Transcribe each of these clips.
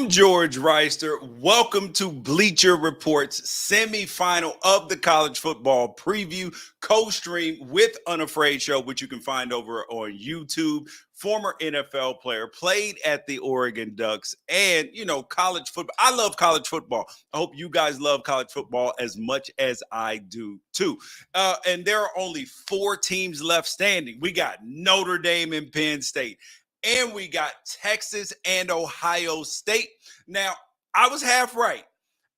I'm George Wrighster. Welcome to Bleacher Report's semifinal of the college football preview, co-stream with Unafraid Show, which you can find over on YouTube. Former NFL player, played at the Oregon Ducks, and college football. I love college football. I hope you guys love college football as much as I do too. And there are only 4 teams left standing. We got Notre Dame and Penn State. And we got Texas and Ohio State. Now, I was half right.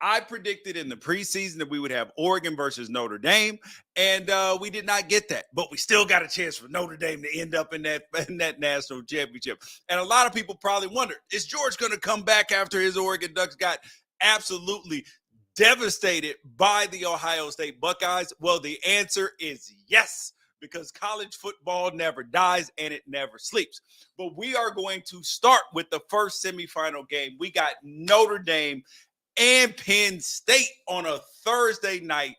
I predicted in the preseason that we would have Oregon versus Notre Dame, and we did not get that. But we still got a chance for Notre Dame to end up in that national championship. And a lot of people probably wondered, is George going to come back after his Oregon Ducks got absolutely devastated by the Ohio State Buckeyes? Well, the answer is yes, because college football never dies and it never sleeps. But we are going to start with the first semifinal game. We got Notre Dame and Penn State on a Thursday night.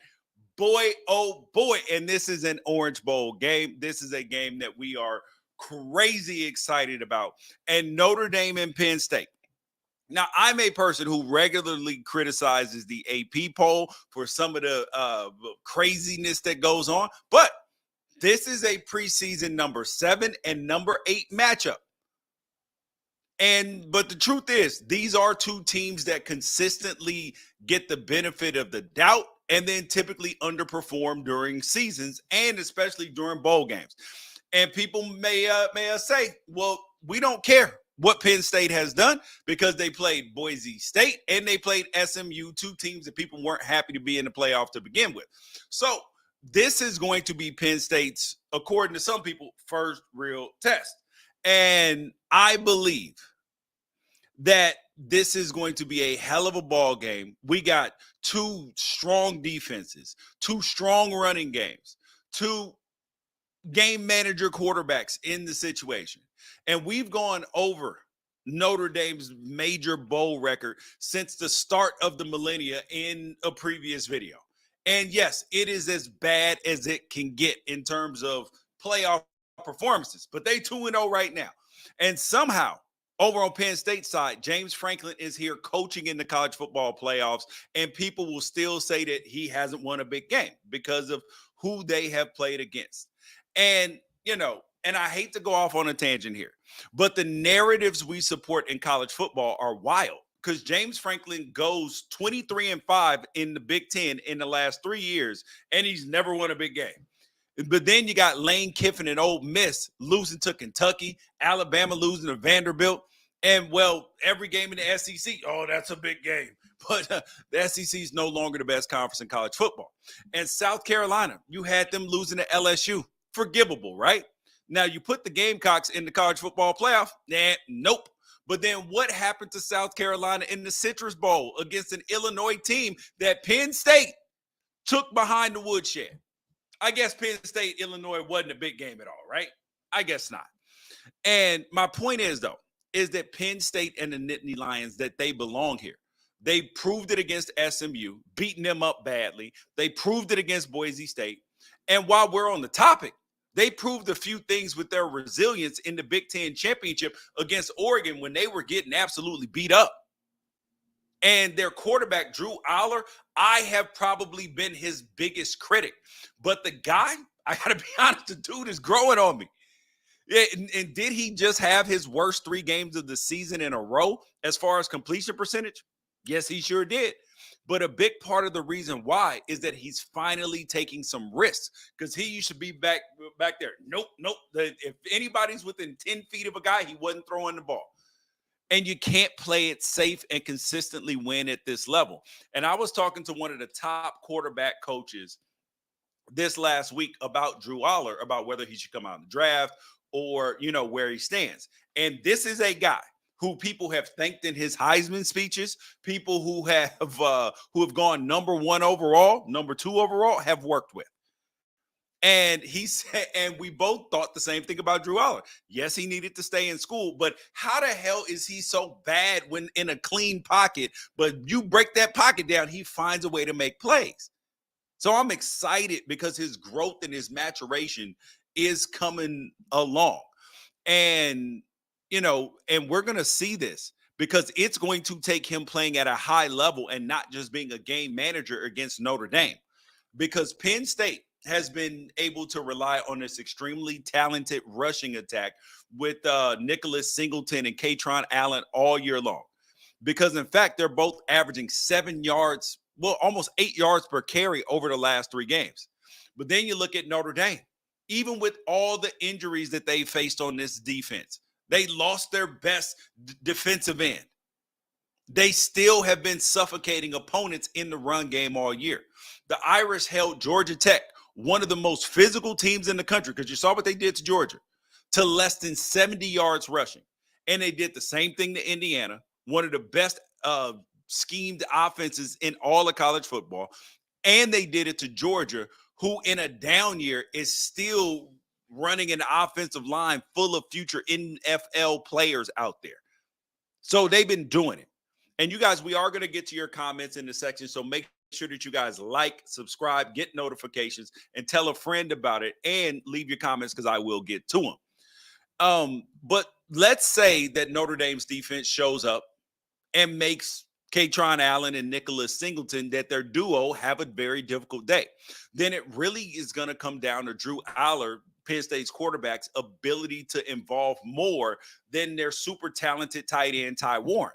Boy, oh boy. And this is an Orange Bowl game. This is a game that we are crazy excited about. And Notre Dame and Penn State. Now, I'm a person who regularly criticizes the AP poll for some of the craziness that goes on. But this is a preseason number 7 and number 8 matchup. But the truth is, these are 2 teams that consistently get the benefit of the doubt and then typically underperform during seasons and especially during bowl games. And people may say, well, we don't care what Penn State has done because they played Boise State and they played SMU, 2 teams that people weren't happy to be in the playoff to begin with. So this is going to be Penn State's, according to some people, first real test. And I believe that this is going to be a hell of a ball game. We got 2 strong defenses, 2 strong running games, 2 game manager quarterbacks in the situation. And we've gone over Notre Dame's major bowl record since the start of the millennia in a previous video. And yes, it is as bad as it can get in terms of playoff performances, but they 2-0 right now. And somehow over on Penn State side, James Franklin is here coaching in the college football playoffs, and people will still say that he hasn't won a big game because of who they have played against. And, and I hate to go off on a tangent here, but the narratives we support in college football are wild. Because James Franklin goes 23-5 in the Big Ten in the last 3 years, and he's never won a big game. But then you got Lane Kiffin and Ole Miss losing to Kentucky, Alabama losing to Vanderbilt, and, well, every game in the SEC, oh, that's a big game. But the SEC is no longer the best conference in college football. And South Carolina, you had them losing to LSU. Forgivable, right? Now, you put the Gamecocks in the college football playoff? Nope. But then what happened to South Carolina in the Citrus Bowl against an Illinois team that Penn State took behind the woodshed? I guess Penn State, Illinois wasn't a big game at all, right? I guess not. And my point is, though, is that Penn State and the Nittany Lions, that they belong here. They proved it against SMU, beating them up badly. They proved it against Boise State. And while we're on the topic, they proved a few things with their resilience in the Big Ten championship against Oregon when they were getting absolutely beat up. And their quarterback, Drew Aller, I have probably been his biggest critic. But the guy, I got to be honest, the dude is growing on me. Yeah, and did he just have his worst 3 games of the season in a row as far as completion percentage? Yes, he sure did. But a big part of the reason why is that he's finally taking some risks, because he used to be back there. Nope. If anybody's within 10 feet of a guy, he wasn't throwing the ball. And you can't play it safe and consistently win at this level. And I was talking to one of the top quarterback coaches this last week about Drew Aller, about whether he should come out in the draft or, where he stands. And this is a guy who people have thanked in his Heisman speeches, people who have gone number 1 overall, number 2 overall, have worked with. And he said, and we both thought the same thing about Drew Aller. Yes, he needed to stay in school, but how the hell is he so bad when in a clean pocket? But you break that pocket down, he finds a way to make plays. So I'm excited because his growth and his maturation is coming along. And, and we're going to see this because it's going to take him playing at a high level and not just being a game manager against Notre Dame, because Penn State has been able to rely on this extremely talented rushing attack with Nicholas Singleton and Katron Allen all year long. Because in fact, they're both averaging 7 yards, well, almost 8 yards per carry over the last 3 games. But then you look at Notre Dame, even with all the injuries that they faced on this defense, they lost their best defensive end. They still have been suffocating opponents in the run game all year. The Irish held Georgia Tech, one of the most physical teams in the country, because you saw what they did to Georgia, to less than 70 yards rushing. And they did the same thing to Indiana, one of the best schemed offenses in all of college football. And they did it to Georgia, who in a down year is still running an offensive line full of future NFL players out there. So they've been doing it. And you guys, we are going to get to your comments in the section. So make sure that you guys like, subscribe, get notifications, and tell a friend about it, and leave your comments because I will get to them. But let's say that Notre Dame's defense shows up and makes Katron Allen and Nicholas Singleton, that their duo, have a very difficult day. Then it really is going to come down to Drew Aller, Penn State's quarterback's ability to involve more than their super talented tight end, Ty Warren,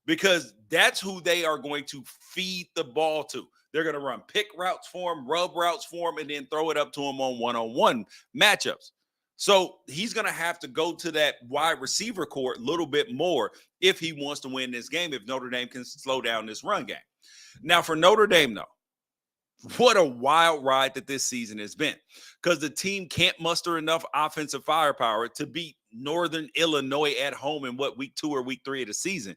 because that's who they are going to feed the ball to. They're going to run pick routes for him, rub routes for him, and then throw it up to him on one-on-one matchups. So he's going to have to go to that wide receiver court a little bit more if he wants to win this game, if Notre Dame can slow down this run game. Now, for Notre Dame, though, what a wild ride that this season has been, because the team can't muster enough offensive firepower to beat Northern Illinois at home in week 2 or week 3 of the season.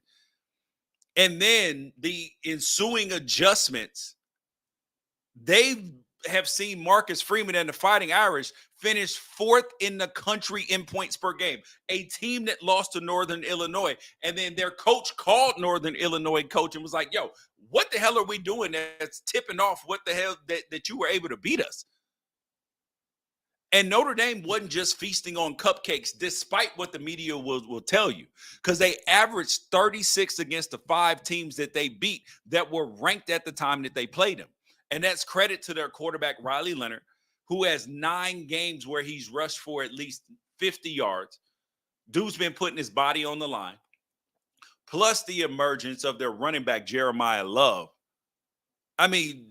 And then the ensuing adjustments, they have seen Marcus Freeman and the Fighting Irish finish 4th in the country in points per game, a team that lost to Northern Illinois. And then their coach called Northern Illinois coach and was like, yo, what the hell are we doing that's tipping off what the hell that you were able to beat us? And Notre Dame wasn't just feasting on cupcakes, despite what the media will tell you, because they averaged 36 against the 5 teams that they beat that were ranked at the time that they played them. And that's credit to their quarterback, Riley Leonard, who has 9 games where he's rushed for at least 50 yards. Dude's been putting his body on the line. Plus the emergence of their running back, Jeremiah Love. I mean,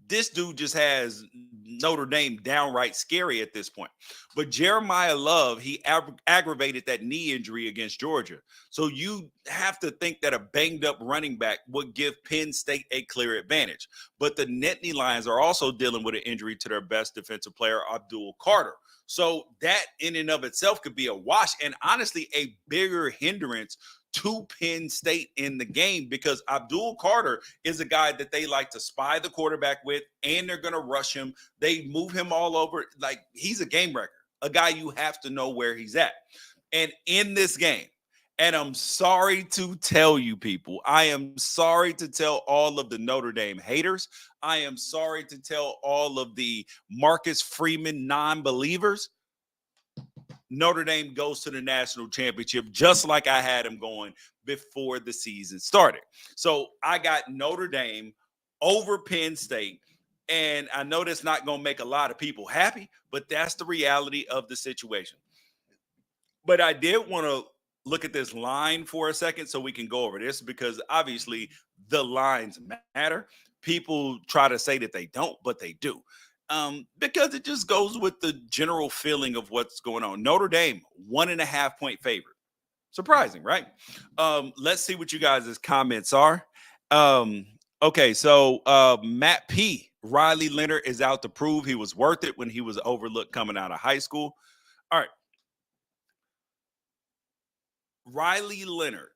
this dude just has Notre Dame downright scary at this point. But Jeremiah Love, he aggravated that knee injury against Georgia. So you have to think that a banged up running back would give Penn State a clear advantage. But the Nittany Lions are also dealing with an injury to their best defensive player, Abdul Carter. So that in and of itself could be a wash, and honestly a bigger hindrance to Penn State in the game, because Abdul Carter is a guy that they like to spy the quarterback with, and they're going to rush him. They move him all over. Like, he's a game wrecker, a guy you have to know where he's at. And in this game, and I'm sorry to tell you people, I am sorry to tell all of the Notre Dame haters, I am sorry to tell all of the Marcus Freeman non-believers, Notre Dame goes to the national championship just like I had them going before the season started. So I got Notre Dame over Penn State, and I know that's not going to make a lot of people happy, but that's the reality of the situation. But I did want to look at this line for a second so we can go over this, because obviously the lines matter. People try to say that they don't, but they do. Because it just goes with the general feeling of what's going on. Notre Dame, 1.5 point favorite. Surprising, right? Let's see what you guys' comments are. Okay, so Matt P. Riley Leonard is out to prove he was worth it when he was overlooked coming out of high school. All right. Riley Leonard.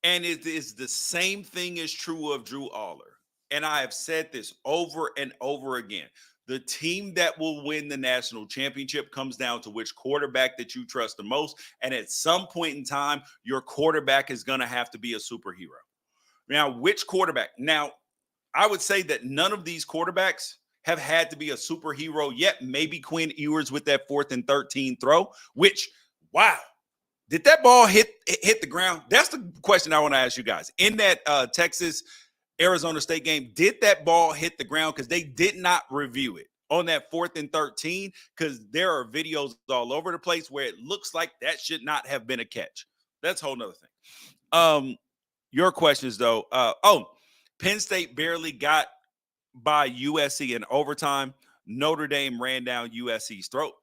And it is the same thing is true of Drew Aller. And I have said this over and over again. The team that will win the national championship comes down to which quarterback that you trust the most. And at some point in time, your quarterback is going to have to be a superhero. Now, which quarterback? Now, I would say that none of these quarterbacks have had to be a superhero yet. Maybe Quinn Ewers with that 4th and 13 throw, which, wow, Did that ball hit the ground? That's the question I want to ask you guys. In that Texas Arizona State game, did that ball hit the ground? Because they did not review it on that 4th and 13, because there are videos all over the place where it looks like that should not have been a catch. That's a whole nother thing. Your questions though. Penn State barely got by USC in overtime. Notre Dame ran down USC's throat.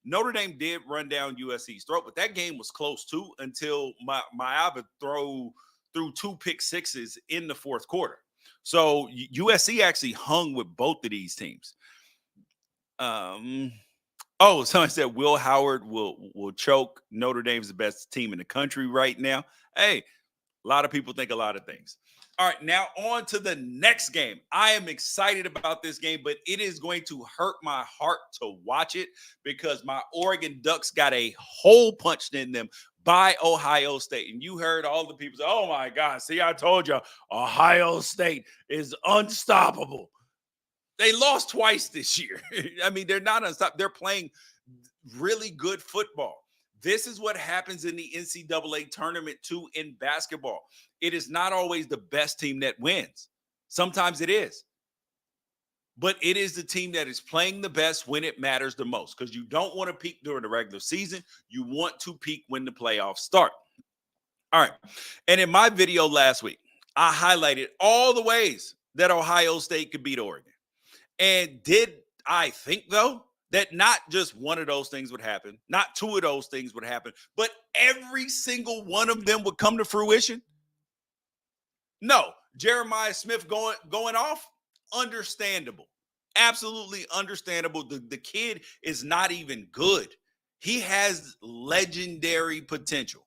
Notre Dame did run down USC's throat, but that game was close too until Maava threw 2 pick sixes in the 4th quarter. So USC actually hung with both of these teams. Someone said Will Howard will choke. Notre Dame's the best team in the country right now. Hey, a lot of people think a lot of things. All right, now on to the next game. I am excited about this game, but it is going to hurt my heart to watch it because my Oregon Ducks got a hole punched in them by Ohio State. And you heard all the people say, oh my God, see, I told you, Ohio State is unstoppable. They lost twice this year. I mean, they're not unstoppable. They're playing really good football. This is what happens in the NCAA tournament too in basketball. It is not always the best team that wins. Sometimes it is. But it is the team that is playing the best when it matters the most, because you don't want to peak during the regular season. You want to peak when the playoffs start. All right. And in my video last week, I highlighted all the ways that Ohio State could beat Oregon. And did I think, though, that not just one of those things would happen, not 2 of those things would happen, but every single one of them would come to fruition? No. Jeremiah Smith going off, understandable. Absolutely understandable. The kid is not even good. He has legendary potential.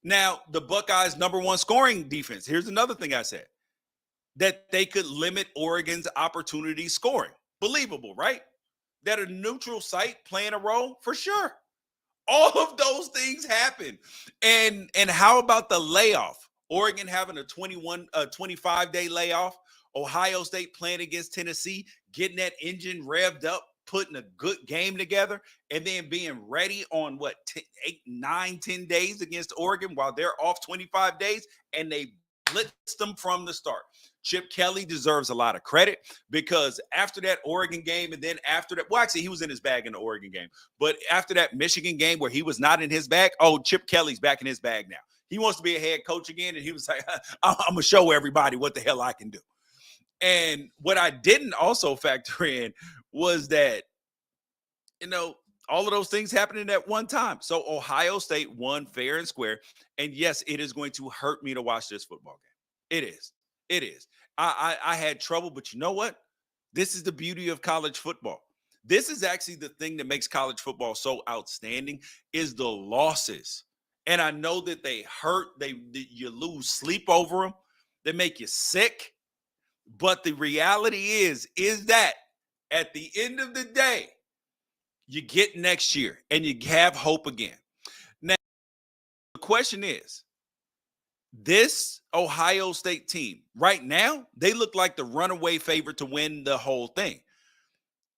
Now, the Buckeyes' #1 scoring defense. Here's another thing I said, that they could limit Oregon's opportunity scoring. Believable, right? That a neutral site playing a role? For sure. All of those things happen. And how about the layoff? Oregon having a 25-day layoff. Ohio State playing against Tennessee, getting that engine revved up, putting a good game together, and then being ready on 8, 9, 10 days against Oregon while they're off 25 days, and they blitzed them from the start. Chip Kelly deserves a lot of credit, because after that Oregon game, and then after that, well, actually, he was in his bag in the Oregon game, but after that Michigan game where he was not in his bag, Chip Kelly's back in his bag now. He wants to be a head coach again, and he was like, I'm going to show everybody what the hell I can do. And what I didn't also factor in was that, all of those things happening at one time. So Ohio State won fair and square. And yes, it is going to hurt me to watch this football game. It is. It is. I had trouble, but you know what? This is the beauty of college football. This is actually the thing that makes college football so outstanding, is the losses. And I know that they hurt. You lose sleep over them. They make you sick. But the reality is that at the end of the day, you get next year and you have hope again. Now, the question is, this Ohio State team right now, they look like the runaway favorite to win the whole thing.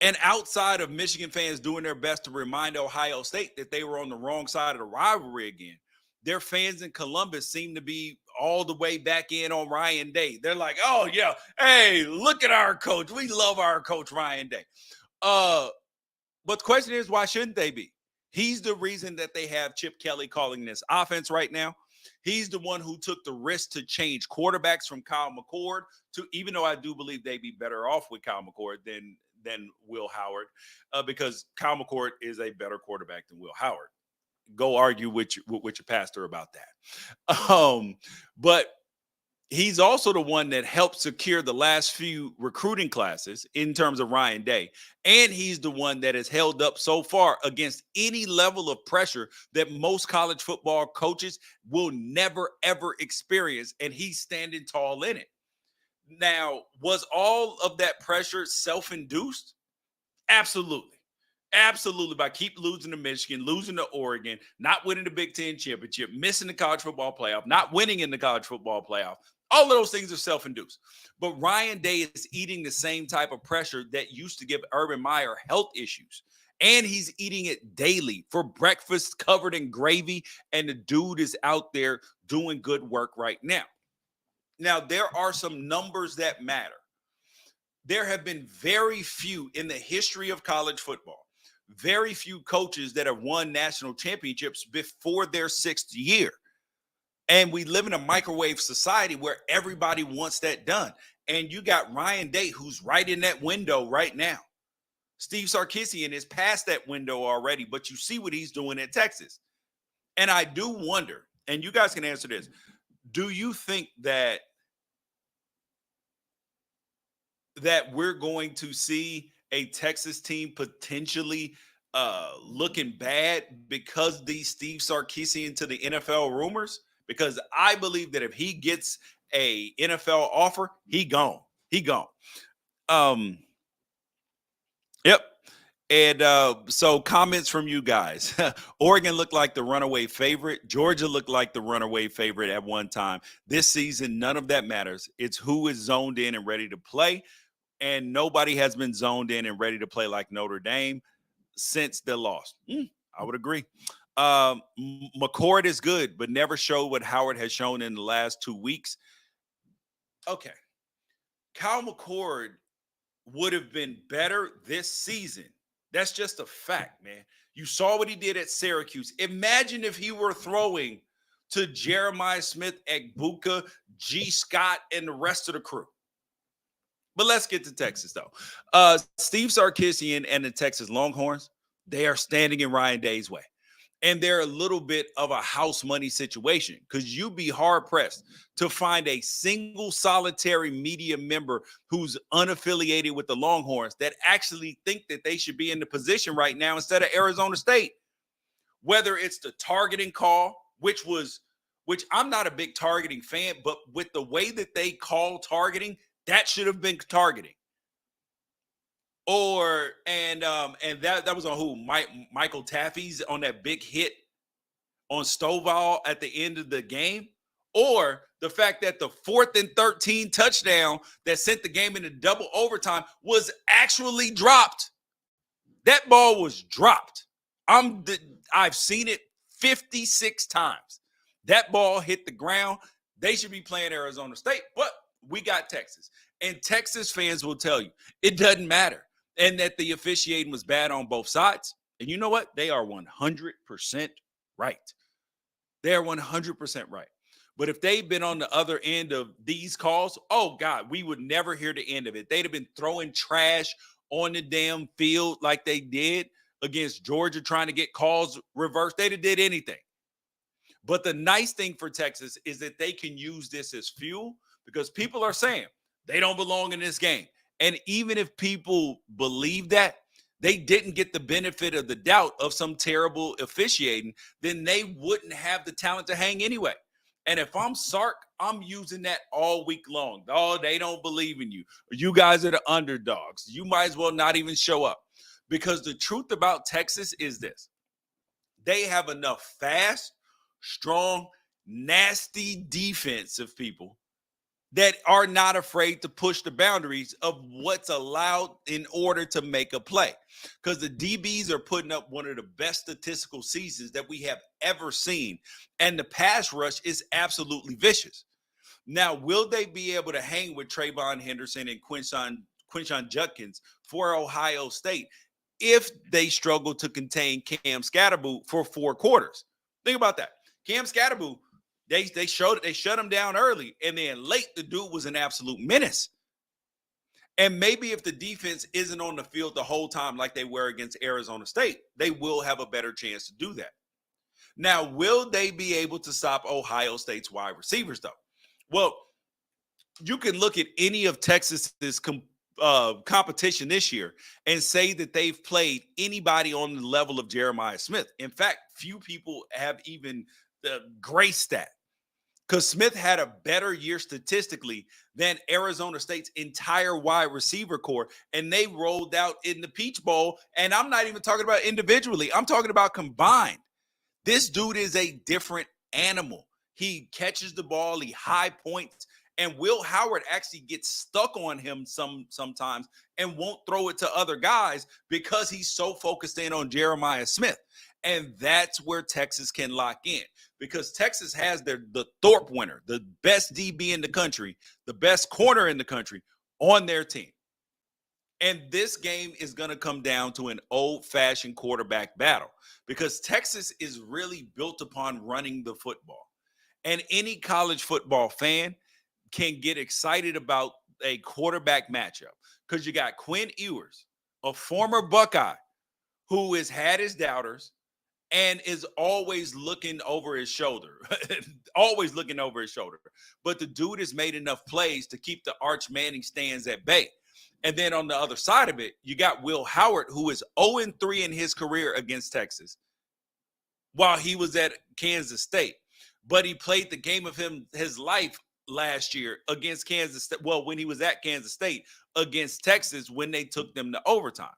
And outside of Michigan fans doing their best to remind Ohio State that they were on the wrong side of the rivalry again, their fans in Columbus seem to be all the way back in on Ryan Day. They're like, oh, yeah, hey, look at our coach. We love our coach, Ryan Day. But the question is, why shouldn't they be? He's the reason that they have Chip Kelly calling this offense right now. He's the one who took the risk to change quarterbacks from Kyle McCord to, even though I do believe they'd be better off with Kyle McCord than Will Howard, because Kyle McCord is a better quarterback than Will Howard. Go argue with your pastor about that. But he's also the one that helped secure the last few recruiting classes in terms of Ryan Day. And he's the one that has held up so far against any level of pressure that most college football coaches will never, ever experience. And he's standing tall in it. Now, was all of that pressure self-induced? Absolutely. Absolutely. By keep losing to Michigan, losing to Oregon, not winning the Big Ten championship, missing the college football playoff, not winning in the college football playoff. All of those things are self-induced. But Ryan Day is eating the same type of pressure that used to give Urban Meyer health issues. And he's eating it daily for breakfast covered in gravy. And the dude is out there doing good work right now. Now, there are some numbers that matter. There have been very few in the history of college football, very few coaches that have won national championships before their sixth year. And we live in a microwave society where everybody wants that done. And you got Ryan Day, who's right in that window right now. Steve Sarkisian is past that window already, but you see what he's doing in Texas. And I do wonder, and you guys can answer this, do you think that we're going to see a Texas team potentially looking bad because these Steve Sarkisian to the NFL rumors? Because I believe that if he gets a NFL offer, he gone. Yep. And so comments from you guys. Oregon looked like the runaway favorite. Georgia looked like the runaway favorite at one time. This season, none of that matters. It's who is zoned in and ready to play. And nobody has been zoned in and ready to play like Notre Dame since the loss. I would agree. McCord is good, but never showed what Howard has shown in the last 2 weeks. Okay. Kyle McCord would have been better this season. That's just a fact, man. You saw what he did at Syracuse. Imagine if he were throwing to Jeremiah Smith, Egbuka, G. Scott, and the rest of the crew. But let's get to Texas, though. Steve Sarkisian and the Texas Longhorns, they are standing in Ryan Day's way. And they're a little bit of a house money situation because you'd be hard-pressed to find a single solitary media member who's unaffiliated with the Longhorns that actually think that they should be in the position right now instead of Arizona State. Whether it's the targeting call, which I'm not a big targeting fan, but with the way that they call targeting, that should have been targeting. And that was on who? Michael Taffy's on that big hit on Stovall at the end of the game, or the fact that the 4th and 13 touchdown that sent the game into double overtime was actually dropped. That ball was dropped. I've seen it 56 times. That ball hit the ground. They should be playing Arizona State, but we got Texas. And Texas fans will tell you it doesn't matter. And that the officiating was bad on both sides. And you know what? They are 100% right. They are 100% right. But if they'd been on the other end of these calls, oh, God, we would never hear the end of it. They'd have been throwing trash on the damn field like they did against Georgia, trying to get calls reversed. They'd have did anything. But the nice thing for Texas is that they can use this as fuel because people are saying they don't belong in this game. And even if people believe that they didn't get the benefit of the doubt of some terrible officiating, then they wouldn't have the talent to hang anyway. And if I'm Sark, I'm using that all week long. Oh, they don't believe in you. You guys are the underdogs. You might as well not even show up. Because the truth about Texas is this. They have enough fast, strong, nasty defensive people that are not afraid to push the boundaries of what's allowed in order to make a play. Because the DBs are putting up one of the best statistical seasons that we have ever seen. And the pass rush is absolutely vicious. Now, will they be able to hang with Trayvon Henderson and Quinshon Judkins for Ohio State if they struggle to contain Cam Scatterboot for 4 quarters? Think about that. Cam Scatterboot, They shut him down early, and then late the dude was an absolute menace. And maybe if the defense isn't on the field the whole time like they were against Arizona State, they will have a better chance to do that. Now, will they be able to stop Ohio State's wide receivers, though? Well, you can look at any of Texas's competition this year and say that they've played anybody on the level of Jeremiah Smith. In fact, few people have even graced that. Because Smith had a better year statistically than Arizona State's entire wide receiver core, and they rolled out in the Peach Bowl. And I'm not even talking about individually. I'm talking about combined. This dude is a different animal. He catches the ball, he high points, And Will Howard actually gets stuck on him sometimes and won't throw it to other guys because he's so focused in on Jeremiah Smith. And that's where Texas can lock in, because Texas has the Thorpe winner, the best DB in the country, the best corner in the country on their team. And this game is going to come down to an old-fashioned quarterback battle, because Texas is really built upon running the football. And any college football fan can get excited about a quarterback matchup, because you got Quinn Ewers, a former Buckeye, who has had his doubters and is always looking over his shoulder, always looking over his shoulder. But the dude has made enough plays to keep the Arch Manning stands at bay. And then on the other side of it, you got Will Howard, who is 0-3 in his career against Texas while he was at Kansas State. But he played the game of his life last year against Kansas State. Well, when he was at Kansas State against Texas, when they took them to overtime.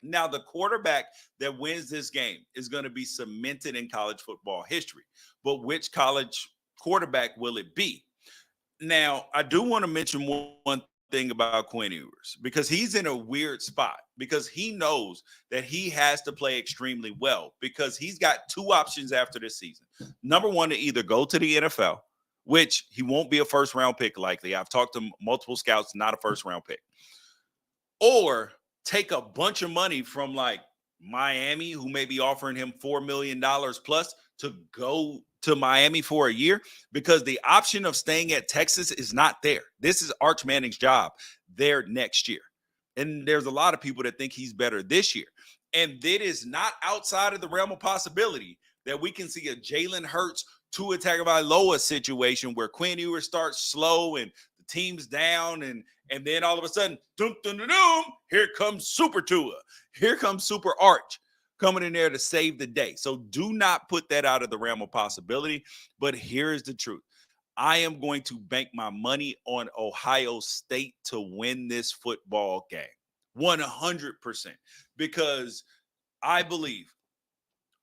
Now, the quarterback that wins this game is going to be cemented in college football history. But which college quarterback will it be? Now, I do want to mention one thing about Quinn Ewers, because he's in a weird spot, because he knows that he has to play extremely well, because he's got two options after this season. Number one, to either go to the NFL, which he won't be a first-round pick likely. I've talked to multiple scouts, not a first-round pick. Or take a bunch of money from like Miami, who may be offering him $4 million plus, to go to Miami for a year, because the option of staying at Texas is not there. This is Arch Manning's job there next year. And there's a lot of people that think he's better this year. And it is not outside of the realm of possibility that we can see a Jalen Hurts, Tua Tagovailoa situation where Quinn Ewers starts slow and the team's down, and then all of a sudden, dum, dum, dum, dum, here comes Super Tua. Here comes Super Arch coming in there to save the day. So do not put that out of the realm of possibility. But here is the truth. I am going to bank my money on Ohio State to win this football game. 100%. Because I believe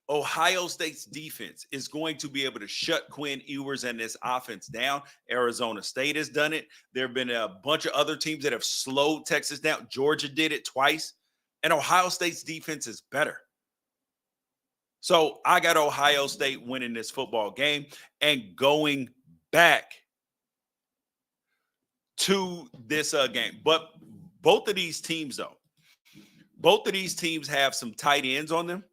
Ohio State's defense is going to be able to shut Quinn Ewers and this offense down. Arizona State has done it. There have been a bunch of other teams that have slowed Texas down. Georgia did it twice. And Ohio State's defense is better. So I got Ohio State winning this football game. And going back to this game. But both of these teams, though, both of these teams have some tight ends on them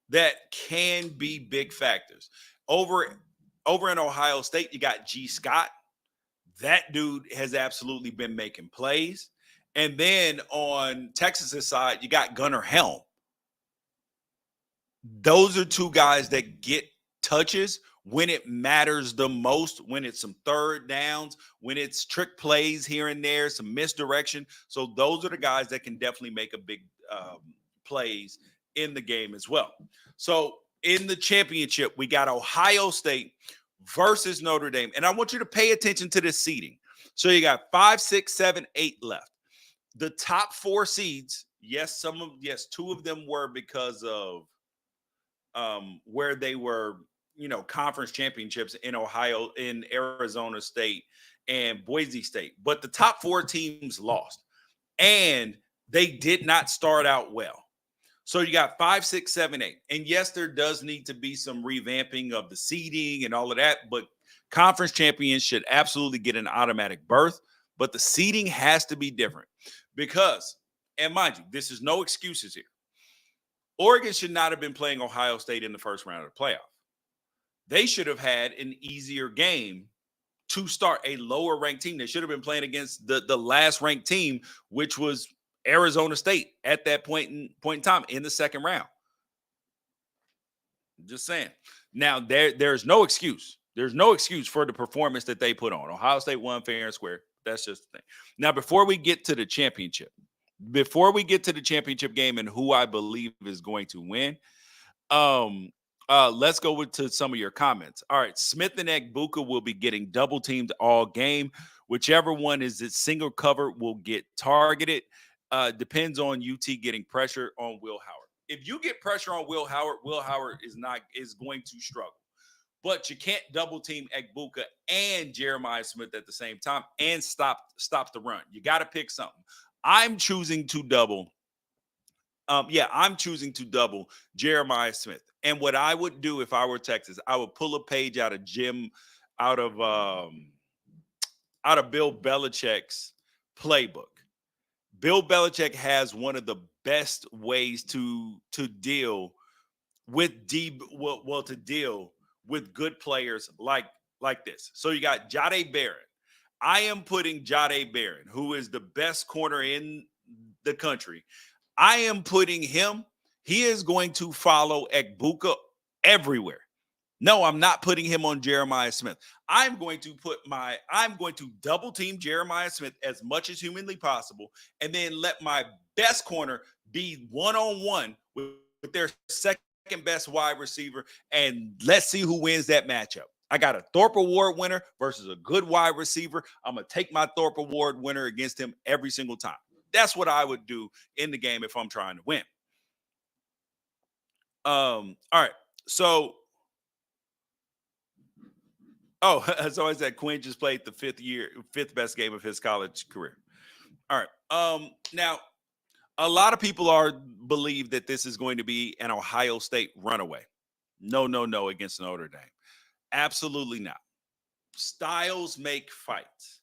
that can be big factors. Over in Ohio State, you got G. Scott. That dude has absolutely been making plays. And then on Texas's side, you got Gunnar Helm. Those are two guys that get touches when it matters the most, when it's some third downs, when it's trick plays here and there, some misdirection. So those are the guys that can definitely make a big plays in the game as well. So in the championship, we got Ohio State versus Notre Dame. And I want you to pay attention to this seeding. So you got 5, 6, 7, 8 left. The top 4 seeds, two of them were because of where they were, conference championships in Ohio, in Arizona State and Boise State. But the top 4 teams lost, and they did not start out well. So you got 5, 6, 7, 8. And yes, there does need to be some revamping of the seeding and all of that, but conference champions should absolutely get an automatic berth. But the seeding has to be different because, and mind you, this is no excuses here. Oregon should not have been playing Ohio State in the first round of the playoff. They should have had an easier game to start a lower ranked team. They should have been playing against the last ranked team, which was Arizona State at that point in time in the second round. Just saying. Now, there's no excuse. There's no excuse for the performance that they put on. Ohio State won fair and square. That's just the thing. Now, before we get to the championship game and who I believe is going to win, let's go to some of your comments. All right, Smith and Egbuka will be getting double teamed all game. Whichever one is its single cover will get targeted. Depends on UT getting pressure on Will Howard. If you get pressure on Will Howard is going to struggle. but you can't double team Egbuka and Jeremiah Smith at the same time and stop the run. You got to pick something. I'm choosing to double. I'm choosing to double Jeremiah Smith. And what I would do if I were Texas, I would pull a page out of out of Bill Belichick's playbook. Bill Belichick has one of the best ways to deal with to deal with good players like this. So you got Jahdae Barron. I am putting Jahdae Barron, who is the best corner in the country. I am putting him. He is going to follow Egbuka everywhere. No, I'm not putting him on Jeremiah Smith. I'm going to double team Jeremiah Smith as much as humanly possible, and then let my best corner be one-on-one with their second best wide receiver, and let's see who wins that matchup. I got a Thorpe Award winner versus a good wide receiver. I'm going to take my Thorpe Award winner against him every single time. That's what I would do in the game if I'm trying to win. All right. So so I said Quinn just played the fifth best game of his college career. All right. Now, a lot of people believe that this is going to be an Ohio State runaway. No against Notre Dame. Absolutely not. Styles make fights.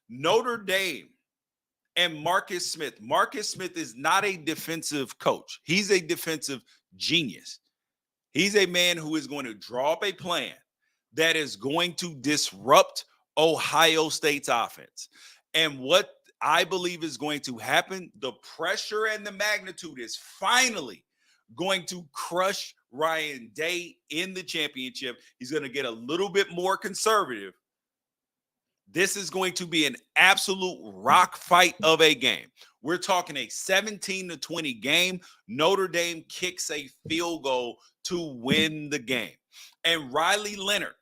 Notre Dame and Marcus Smith. Marcus Smith is not a defensive coach. He's a defensive genius. He's a man who is going to draw up a plan that is going to disrupt Ohio State's offense. And what I believe is going to happen, the pressure and the magnitude is finally going to crush Ryan Day in the championship. He's going to get a little bit more conservative. This is going to be an absolute rock fight of a game. We're talking a 17-20 game. Notre Dame kicks a field goal to win the game. And Riley Leonard,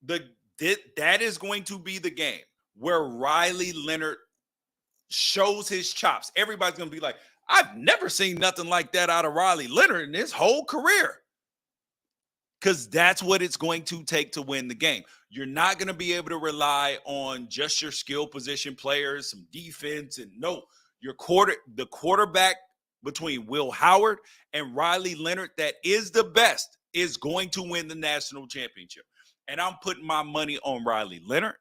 that is going to be the game where Riley Leonard shows his chops. Everybody's going to be like, I've never seen nothing like that out of Riley Leonard in his whole career. Because that's what it's going to take to win the game. You're not going to be able to rely on just your skill position players, some defense, and the quarterback between Will Howard and Riley Leonard that is the best is going to win the national championship. And I'm putting my money on Riley Leonard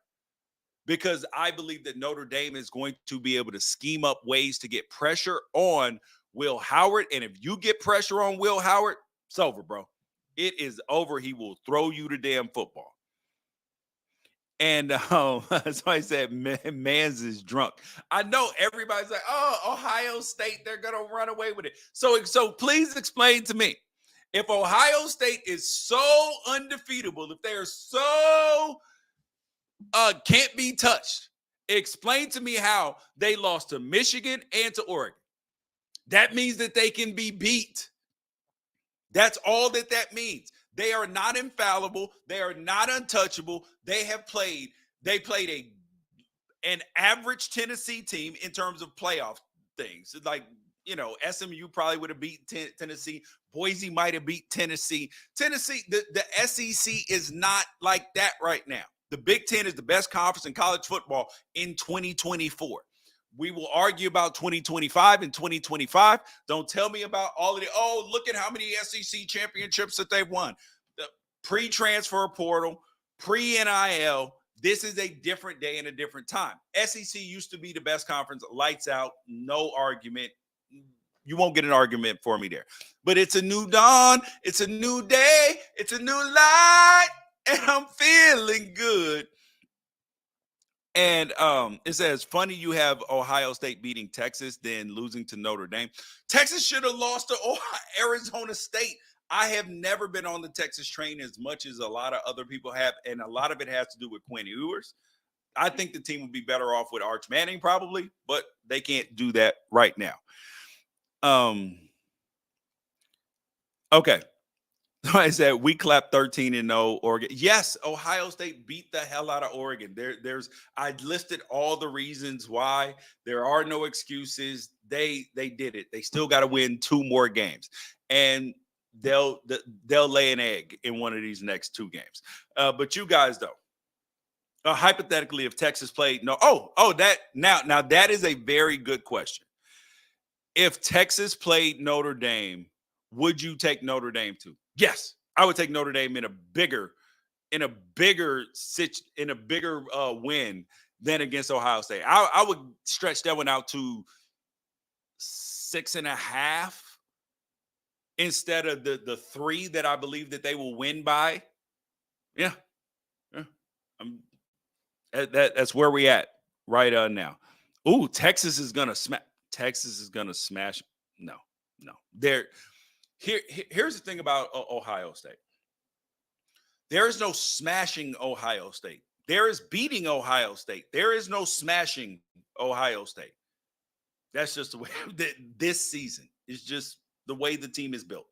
because I believe that Notre Dame is going to be able to scheme up ways to get pressure on Will Howard. And if you get pressure on Will Howard, it's over, bro. It is over. He will throw you the damn football. And so I said, Mans is drunk. I know everybody's like, oh, Ohio State, they're going to run away with it. So please explain to me, if Ohio State is so undefeatable, if they're so can't be touched, explain to me how they lost to Michigan and to Oregon. That means that they can be beat. That's all that means. They are not infallible. They are not untouchable. They played an average Tennessee team in terms of playoff things. Like, SMU probably would have beat Tennessee. Boise might have beat Tennessee. Tennessee, the SEC is not like that right now. The Big Ten is the best conference in college football in 2024. We will argue about 2025 and 2025. Don't tell me about all of look at how many SEC championships that they've won. The pre-transfer portal, pre-NIL. This is a different day and a different time. SEC used to be the best conference, lights out, no argument. You won't get an argument for me there. But it's a new dawn. It's a new day. It's a new light. And I'm feeling good. And it says, funny you have Ohio State beating Texas, then losing to Notre Dame. Texas should have lost to Arizona State. I have never been on the Texas train as much as a lot of other people have, and a lot of it has to do with Quinn Ewers. I think the team would be better off with Arch Manning probably, but they can't do that right now. Okay. I said we clapped 13-0 Oregon. Yes, Ohio State beat the hell out of Oregon. I listed all the reasons why. There are no excuses. They did it. They still got to win 2 more games. And they'll lay an egg in one of these next 2 games. But you guys, though, hypothetically, if Texas played now that is a very good question. If Texas played Notre Dame, would you take Notre Dame too? Yes, I would take Notre Dame in a bigger win than against Ohio State. I would stretch that one out to 6.5 instead of the 3 that I believe that they will win by. Yeah. That's where we at right now. Ooh, Texas is gonna smash. No. Here's the thing about Ohio State. There is no smashing Ohio State. There is beating Ohio State. There is no smashing Ohio State. That's just the way this season is just the way the team is built.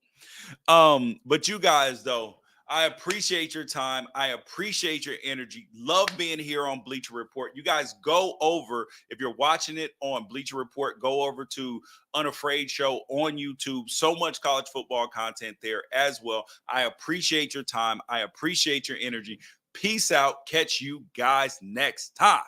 But you guys, though, I appreciate your time. I appreciate your energy. Love being here on Bleacher Report. You guys go over, if you're watching it on Bleacher Report, go over to Unafraid Show on YouTube. So much college football content there as well. I appreciate your time. I appreciate your energy. Peace out. Catch you guys next time.